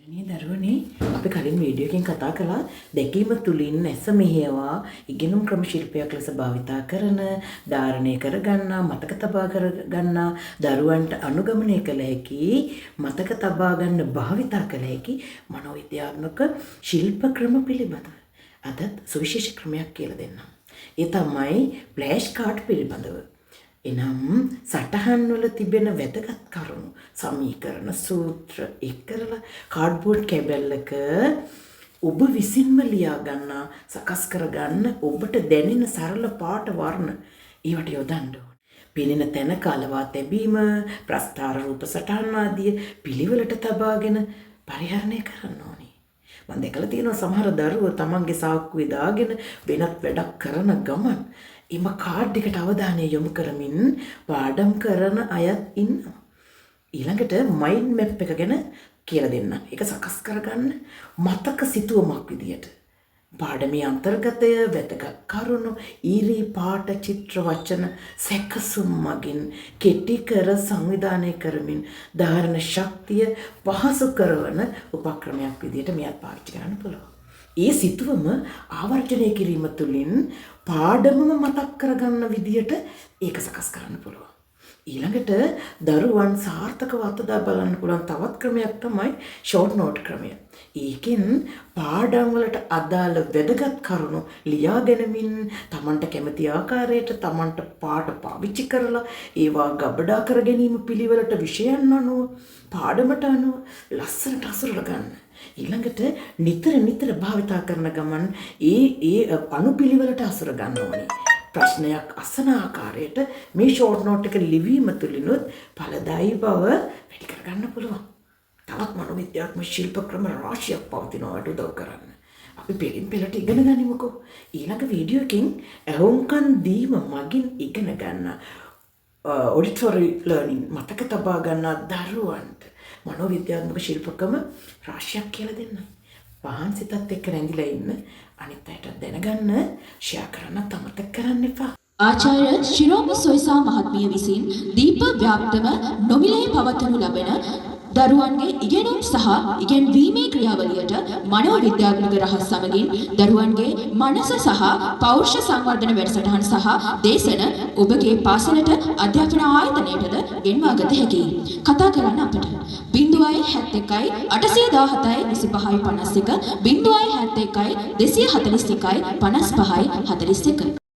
මේ දරුවනේ අපි කලින් වීඩියෝ එකකින් කතා කළා දැකීම තුලින් ඇස මෙහෙයවා ඉගෙනුම් ක්‍රම ශිල්පයක් ලෙස භාවිතා කරන, ධාරණය කරගන්න, මතක තබා කරගන්න දරුවන්ට අනුගමනය කළ හැකි, මතක තබා ගන්න භාවිතා කළ හැකි මනෝවිද්‍යාත්මක ශිල්ප ක්‍රම පිළිබඳව අද සුවිශේෂ ක්‍රමයක් කියලා දෙන්නම්. ඒ තමයි ෆ්ලෑෂ් කාඩ් පිළිබඳව. එනම් සටහන් වල තිබෙන වැදගත් කරුණු සමීකරණ සූත්‍ර එක්කරලා කාඩ්බෝඩ් කැබල්ලක ඔබ විසින්ම ලියා ගන්න සකස් කර ගන්න ඔබට දැනෙන සරල පාට වර්ණ ඒවට යොදන්න ඕනේ. පෙනෙන තැන කලවා තැබීම, ප්‍රස්ථාර රූප සටහන් ආදී පිළිවෙලට තබාගෙන පරිහරණය කරන්න ඕනේ. මම දැකලා තියෙනවා සමහර දරුවෝ තමන්ගේ සාක්කුවේ දාගෙන වෙනත් වැඩක් කරන ගමන් එම කාඩ් එකට අවධානය යොමු කරමින් පාඩම් කරන අයත් ඉන්නවා. ඊළඟට මයින්ඩ් මැප් එක ගැන කියලා දෙන්න. ඒක සකස් කරගන්න මතක සිතුවමක් විදියට. පාඩමේ අන්තර්ගතය, වැදගත් කරුණු, ඊරි පාට, චිත්‍ර, වචන සැකසුම් මගින් කෙටි කර සංවිධානය කරමින් ධාරණ ශක්තිය පහසු කරන උපක්‍රමයක් විදියට මෙයත් පාවිච්චි කරන්න පුළුවන්. ඒ සිතුවම ආවර්ජනය කිරීම තුළින් පාඩමම මතක් කරගන්න විදියට ඒක සකස් කරන්න පුළුවන්. ඊළඟට දරුවන් සාර්ථකව අත්දැක බලන්න පුළුවන් තවත් ක්‍රමයක් තමයි ෂෝට් නෝට් ක්‍රමය. ඒකෙන් පාඩම් වලට අදාළ වැදගත් කරුණු ලියා ගැනීමෙන් තමන්ට කැමති ආකාරයට තමන්ට පාඩ පාවිච්චි කරලා ඒවා ගබඩා කර ගැනීම පිළිවෙලට විෂයන් අනුව පාඩමට අනුව ලස්සනට අසුරලා ගන්න. ඊළඟට නිතර භාවිතා කරන ගමන් ඒ අනුපිළිවෙලට අසුර ගන්න ඕනේ. ප්‍රශ්නයක් අසන ආකාරයට මේ ෂෝට් නෝට් එක ලිවීම තුළිනුත් ඵලදායී බව වැඩි කරගන්න පුළුවන්. තවත් මනෝවිද්‍යාත්මක ශිල්ප ක්‍රම රාශියක් පවතිනවාට උදව් කරන්න. අපි පෙරින් පෙළට ඉගෙන ගනිමුකෝ. ඊළඟ වීඩියෝ එකකින් ඇහුම්කන් දීම මගින් ඉගෙන ගන්න ඔඩිටොරි ලර්නින් මතක තබා ගන්න දරුවන්ට මනෝවිද්‍යාත්මක ශිල්පකම රාශියක් කියලා දෙන්න. පහන් සිතත් එක්ක රැඳිලා ඉන්න අනිත් අයට දැනගන්න ෂෙයා කරන්න අමතක කරන්න එපා. ආචාර්ය ශිරෝම සොයිසා මහත්මිය විසින් දීප ව්‍යාප්තව නොමිලේ පවත්වනු ලබන දරුවන්ගේ ඉගෙනුම් සහ ඉගෙනීමේ ක්‍රියාවලියට මනෝවිද්‍යාත්මක රහස් සමගින් දරුවන්ගේ මනස සහ පෞරුෂ සංවර්ධන වැඩසටහන් සහ දේශන ඔබගේ පාසලට අධ්‍යාපන ආයතනයටද ගෙන්වා ගත හැකියි. කතා කරන්න අපට 071 817 25 51 071 241 55 41